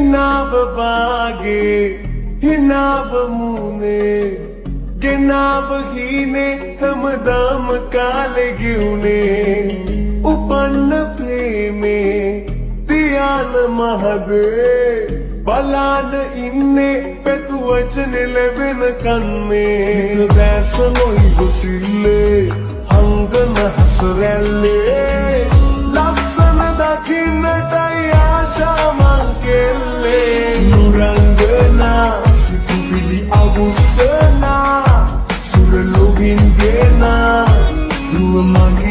හිනාව වාගේ හිනාව මුනේ ගෙනාව හීනේ හැමදාම කාලේ ගියුනේ උපන්න ප්‍රේමේ තියාන මහදේ බලාන ඉන්නේ පැතු වචන ලැබෙන කන්නේ දැස නොයිබ සිල්ලේ හංගන හසරැල්ලේ ලස්සන දකින්නටයි ආශා මං කෙල්ලේ නුරංගනා සිතුවිලි අවුස්සනා සුරලොවින් ගෙනා දුව මගේ